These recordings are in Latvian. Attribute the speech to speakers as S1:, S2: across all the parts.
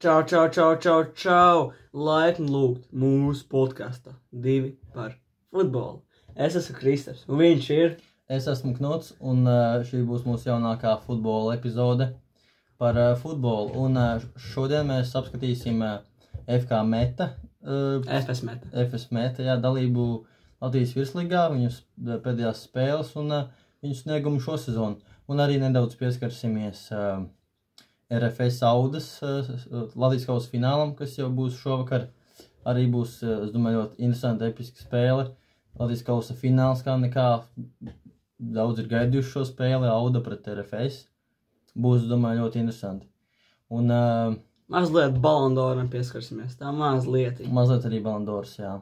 S1: Čau, čau, čau, čau, čau! Laipni lūgt mūsu podkastā 2 par futbolu. Es esmu Kristaps, un viņš ir...
S2: Es esmu Knuts, un šī būs mūsu jaunākā futbola epizode par futbolu. Un šodien mēs apskatīsim FK Meta. FS Meta, jā, dalību Latvijas virslīgā, viņus pēdējās spēles un viņu sniegumu šo sezonu. Un arī nedaudz pieskarsimies RFS Audas Latvijas kausa finālam, kas jau būs šovakar. Arī būs, es domāju, ļoti interesanta, episka spēle. Latvijas kausa fināls kā nekā. Daudz ir gaidījuši šo spēli, Auda pret RFS. Būs, domāju, ļoti interesanti. Un
S1: mazliet Ballon d'Oram pieskarsimies, tā mazliet.
S2: Mazliet arī Ballon d'Ors, jā.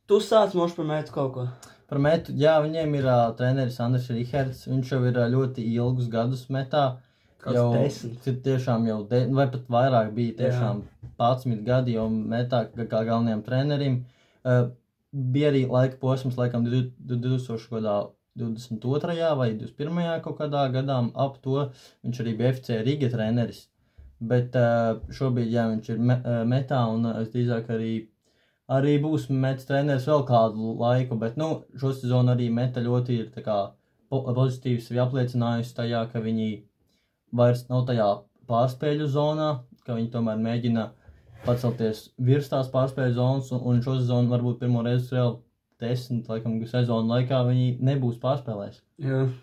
S1: Tu sāc moši par Metu kaut ko?
S2: Par Metu, jā, viņiem ir treneris Andris Riherds. Viņš jau ir ļoti ilgus gadus Metā.
S1: Kāds 10.
S2: Tiešām jau, vai pat vairāk bija tiešām 11 gadi jau Metā kā galvenajam trenerim. Bija arī laika posms, laikam 2022. vai 2021. kaut kādā gadām ap to. Viņš arī bija FC Riga treneris. Bet šobrīd, jā, viņš ir Metā un es drīzāk arī būs Metas treneris vēl kādu laiku. Bet, šo sezonu arī Meta ļoti ir tā kā pozitīvi sevi apliecinājusi tajā, ka viņi vairs nav tajā pārspēļu zonā, ka viņi tomēr mēģina pacelties virs tās pārspēļu zonas, un šo sezonu varbūt pirmo reizi vēl 10, laikam, sezonu laikā viņi nebūs pārspēlējis.
S1: Jā.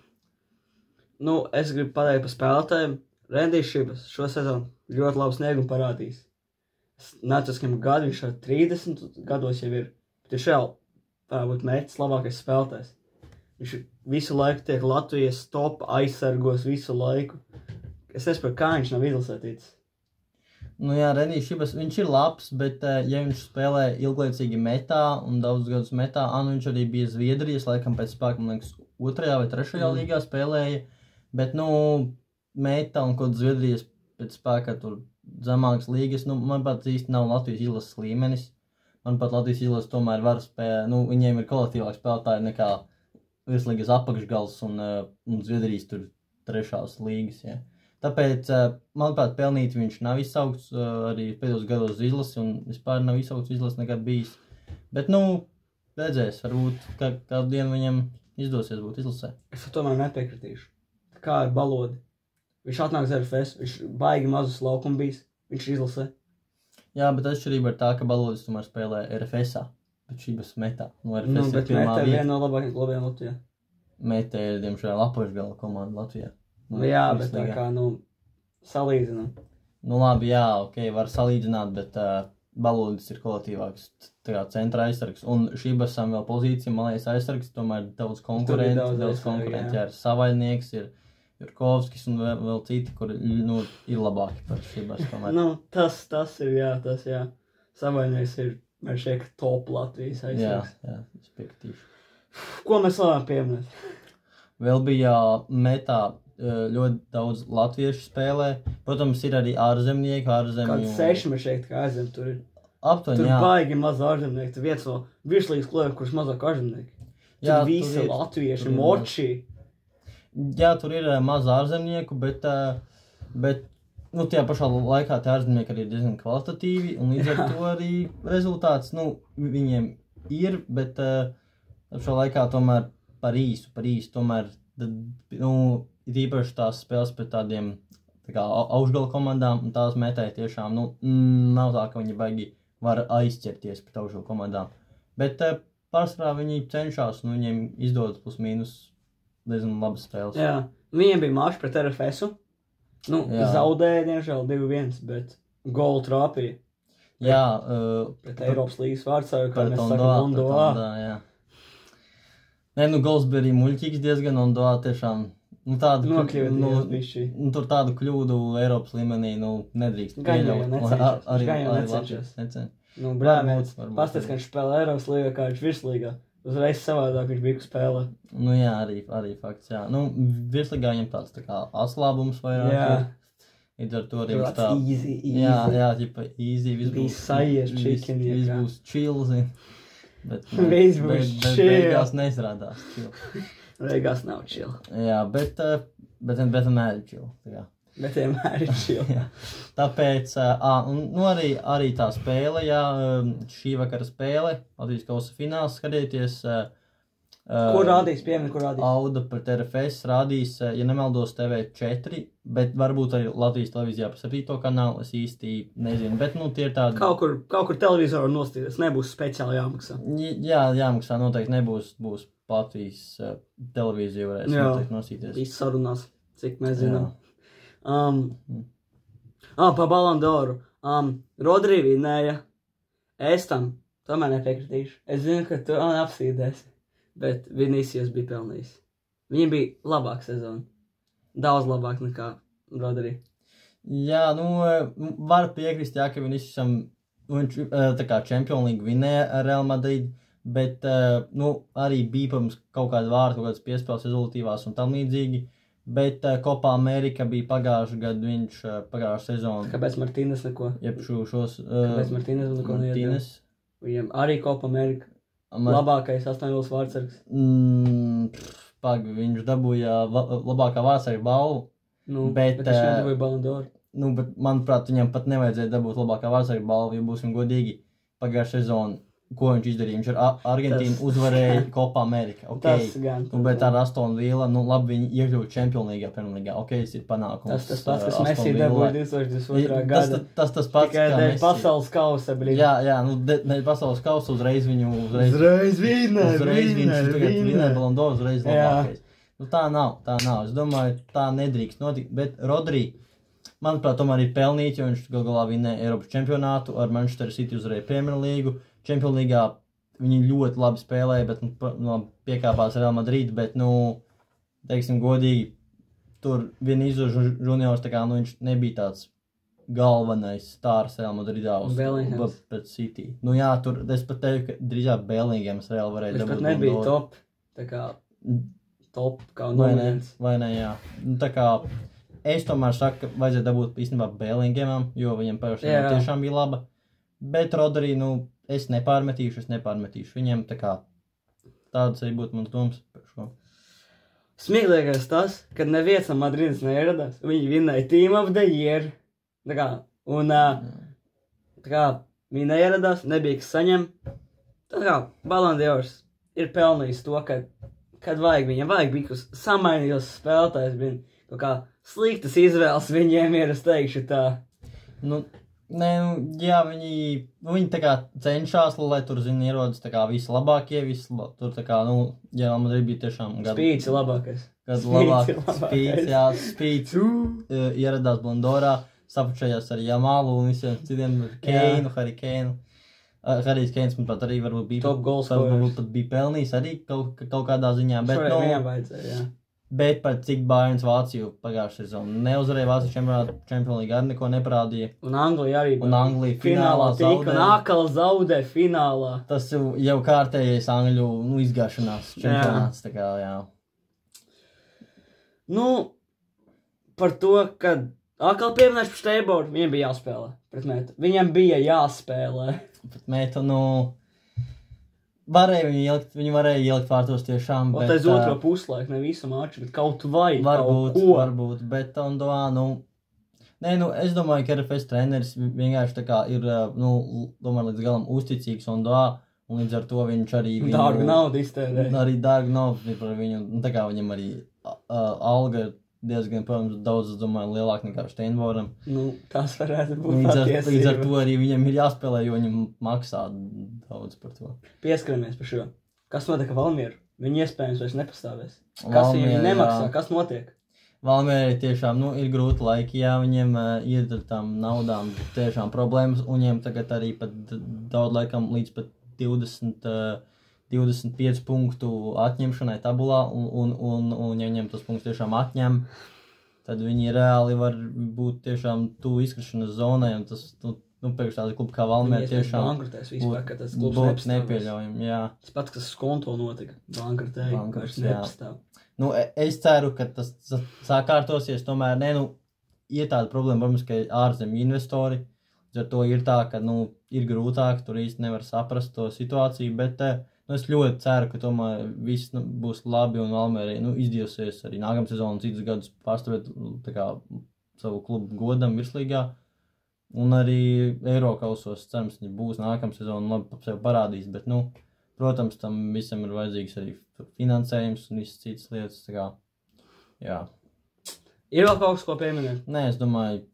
S1: Es gribu pateikt par spēlētājiem. Rendijs Šibas šo sezonu ļoti labu sniegumu parādījis. Es necu, ka gadu viņš ar 30 gados jau ir. Tiešām varbūt Metas labākais spēlētājs. Viņš visu laiku tiek Latvijas top aizsargos visu laiku. Es nesaprotu, kā viņš nav izlasētīts.
S2: Jā, Rendijs Šibas, viņš ir labs, bet ja viņš spēlē ilglaicīgi Metā un daudz gadus Metā, viņš arī bija Zviedrijas, laikam pēc spēka, man liekas, 2. vai 3. līgā spēlēja, bet, Meta un kaut Zviedrijas pēc spēka tur zemākas līgas, manuprāt, īsti nav Latvijas izlases līmenis. Manuprāt, Latvijas izlases tomēr var spēlēt, viņiem ir kolektīvāk spēlētāji nekā virslīgas apakšgals un Zviedrijas tur 3. līgas, jā. Tāpēc, manuprāt, pelnīt viņš nav izsaukts arī pēdējos gados izlasi un vispār nav izsaukts izlasi nekad bijis. Bet, redzēs, varbūt kādu dienu viņam izdosies būt izlasē.
S1: Es tomēr nepiekritīšu. Kā ar Balodi? Viņš atnāk uz RFS, viņš baigi mazus laukumu bijis, viņš izlasē.
S2: Jā, bet atšķirība ir tā, ka Balodis tomēr spēlē RFS-ā, bet Šibas Metā. RFS
S1: bet Meta ir viena no labākajiem klubiem Latvijā.
S2: Meta ir, diemžēl, apakšgala komanda Latvijā.
S1: Jā, bet tā kā, salīdzinām.
S2: Labi, jā, var salīdzināt, bet Balodis ir kolektīvāks centra aizsargs. Un Šibasam vēl pozīcija, man liekas, aizsargs, tomēr daudz konkurenti, jā, ir Savaļnieks, ir Jurkovskis un vēl citi, kuri, ir labāki par Šibas tomēr.
S1: Tas ir, jā. Savaļnieks ir, man šeit, top Latvijas aizsargs.
S2: Jā, es piekritīšu.
S1: Ko mēs varam pieminēt?
S2: Vēl bija Metā ļoti daudz latviešu spēlē. Protams, ir arī ārzemnieki,
S1: Kāds 6 man šeit, kā ārzemnieki tur ir.
S2: Aptuveni, jā.
S1: Tur baigi maz ārzemnieki. Tur viens no virslīgas klubiem, kurš mazāk ārzemnieki. Tur visi latvieši, moči.
S2: Jā, tur ir maz ārzemnieku, bet tajā pašā laikā tie ārzemnieki arī ir diezgan kvalitatīvi, un līdz ar to arī rezultāts, viņiem ir, bet šā laikā tomēr par īsu, tomēr, ir īpaši tās spēles pret tādiem augšgala komandām, un tās Metai tiešām, nav tā, ka viņi baigi var aizķerties pret augšgala komandām. Bet pārsvarā viņi cenšas, un viņiem izdodas plus mīnus diezgan labas spēles.
S1: Jā, viņiem bija mačs pret RFS-u. Zaudēja, diemžēl, 2-1, bet golu trāpīja.
S2: Jā.
S1: Pret Eiropas līgas vārdsargu, kā mēs
S2: sakam,
S1: Ondoā.
S2: Jā. Gols bija arī muļķīgs diezgan, Ondoā tiešām, tur tādu kļūdu Eiropas līmenī, nedrīkst pieļaut.
S1: Gan jau necenšas. Brāmēts, pastāst, ka viņš spēlē Eiropas līgā, kā viņš virslīgā. Uzreiz savādāk viņš bija spēlē.
S2: Jā, arī fakts, jā. Virslīgā viņam tāds tā kā atslābums vairāk.
S1: Jā.
S2: Ir ar to arī viņš tā.
S1: Easy.
S2: Jā, ķipa easy. Viss būs chill, zin. Bet beigās neizrādās chill.
S1: Beigās nav chill.
S2: Jā, bet vienmēr ir chill.
S1: Bet vienmēr ir šī.
S2: Tāpēc, arī tā spēle, šī vakara spēle, Latvijas kausa fināls, skatieties.
S1: Kur rādīs, kur rādīs?
S2: Auda pret RFS rādīs, ja nemaldos, TV4, bet varbūt arī Latvijas televīzijā pa 7. kanālu, es īsti nezinu, bet, tie ir tādi...
S1: Kaut kur televizoru nostīties, nebūs speciāli jāmaksā.
S2: Jā, jāmaksā noteikti nebūs, būs Latvijas televīzija varēs noteikti nostīties.
S1: Viss sarunās, cik mēs zinām. Pa Ballon d'Oru. Rodri vinēja. Es tam tomēr nepiekritīšu. Es zinu, ka tu apsīdēsi. Bet Vinicius bija pelnījis. Viņam bija labāka sezona. Daudz labāk nekā Rodri.
S2: Jā, var piekrist, ka Viniciusam, viņš tā kā Champions League vinēja ar Real Madrid, bet, arī bija, protams, kaut kāda vārda, kaut kādas piespēles rezultīvās un tam līdzīgi, bet Copa America bija pagājuši gadu, viņš pagājuši sezonu.
S1: Kāpēc Martīnes neko? Kāpēc Martīnes neko neiedēja? Viņam arī Copa America. Labākais 8-0 vārdsargs.
S2: Viņš dabūja labākā vārdsarga balvu.
S1: Bet viņš nedabūja Ballon d'Or.
S2: Bet, manuprāt, viņam pat nevajadzēja dabūt labākā vārdsarga balvu, ja būsim godīgi pagājušā sezonu. Ko viņš izdarīja? Viņš ar Argentīnu uzvarēja Copa America. Okay.
S1: Tas gan.
S2: Bet ar Aston Villa, labi, viņi iekļuva Champions League, Premier League. Tas ir panākums.
S1: Tas pats, kas Messi dabūja 2022. gada.
S2: Tas pats,
S1: tikai dēļ pasaules kausa, brīd.
S2: Jā, dēļ pasaules kausa uzreiz viņu...
S1: Uzreiz vinēja
S2: Ballon d'Or, uzreiz labākais. Tā nav. Es domāju, tā nedrīkst notikt. Bet Rodri, manuprāt, tomēr ir pelnīt, jo viņš galā vinēja Eiropas čempionātu, ar Manchester City uzvarēja Premier League. Champions League'ā viņi ļoti labi spēlēja, bet piekāpās Real Madrid, bet, teiksim godīgi, tur Vinicius Juniors, viņš nebija tāds galvenais stārs Real Madridā pret City. Tur es pat teiktu, ka drīzāk Bellingams Real varēja dabūt.
S1: Viņš pat nebija top, kā nominants.
S2: Vai ne, jā. Es tomēr saku, ka vajadzēja dabūt īstenībā Bellingamam, jo viņam pēkšņi tiešām bija laba, bet Rodri, es nepārmetīšu. Viņiem tāds arī būtu mans domas par šo.
S1: Smieklīgais tas, kad neviens no Madrides neieradās. Viņi vinēja Team of the Year. Viņi neieradās, nebija kas saņem. Ballon d'Or ir pelnījis to, kad viņam vajag bija, kas samainījos spēlētājs, bija kaut kā sliktas izvēles viņiem ir, es teikšu tā.
S2: Viņi cenšas, lai tur, ierodas visi labākie, tur Madrid bija tiešām
S1: Spīts ir labākais.
S2: Spīts ieradās Ballon d'Orā, sapučējās ar Jamalu un visiem citiem, Keinu, Harry Keinu. Harrijs Keins, manuprāt, arī varbūt bija
S1: top goalscorers.
S2: Varbūt pat bija pelnījis arī kaut kādā ziņā, bet
S1: viņam vajadzēja, jā.
S2: Bet pat cik Bayerns Vāciju pagājušajā sezonā neuzvarēja Vācijas Champions League arī neko neparādīja.
S1: Un Anglija arī.
S2: Un Anglija finālā zaudē.
S1: Un atkal zaudē finālā.
S2: Tas jau kārtējais Angļu izgāšanās čempionāts, jā.
S1: Par to, kad atkal pieminēšu par Steiboru, viņam bija jāspēlē pret Metu. Viņam bija jāspēlē.
S2: Pret Metu, Viņi varēja ielikt vārtos tiešām, bet...
S1: Aiz otro puslaiku, ne visu maču, bet kaut vai,
S2: varbūt, bet es domāju, ka RFS treneris vienkārši ir, tomēr līdz galam uzticīgs un līdz ar to viņš arī...
S1: Dārgu naudu iztērē.
S2: Arī dārgu naudu par viņu, viņam arī alga diezgan, protams, daudz, es domāju, lielāk nekā Steinboram.
S1: Tas varētu būt patiesība.
S2: Līdz ar to arī viņam ir jāspēlē, jo viņam maksā daudz par to.
S1: Pieskaramies par šo. Kas notiek Valmieru? Viņi iespējams vairs nepastāvēs. Kas viņiem nemaksā? Kas notiek?
S2: Valmierai tiešām, ir grūti laiki, viņiem ir ar tām naudām tiešām problēmas, un viņiem tagad arī pat daudz laikam līdz pat 25 punktu atņemšanai tabulā, un ja viņiem tos punktus tiešām atņem, tad viņi reāli var būt tiešām tuvu izkrišanas zonai, un tas, priekš tāda kluba kā Valmiera tiešām
S1: bankrotēs vispār, ka tas klubs
S2: nepieļaujam, jā.
S1: Tas pats, kas skonto notika, bankrotēja, vairs nepastāv.
S2: Es ceru, ka tas sākārtosies, tomēr, ir tāda problēma, protams, ka ārzemju investori, ar to ir tā, ka, ir grūtāk, tur īsti nevar saprast to situāciju, bet es ļoti ceru, ka tomēr viss būs labi un Valmierai izdevsies arī nākamā sezonu un citus gadus pārstāvēt savu klubu godam virslīgā. Un arī Eirokausos cerams, viņi būs nākamā sezona, labi sev parādīs, bet, protams, tam visam ir vajadzīgs arī finansējums un visas citas lietas, tā kā, jā.
S1: Ir vēl kaut kas, ko pieminēt?
S2: Nē, es domāju,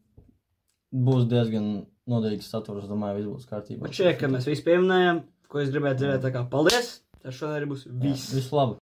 S2: būs diezgan noderīgs saturs, domāju, viss būs kārtībā.
S1: Bet šeit, ka mēs visu pieminējām, ko es gribētu dzirdēt, tā kā paldies, tas šodien arī būs viss.
S2: Jā, visu labu.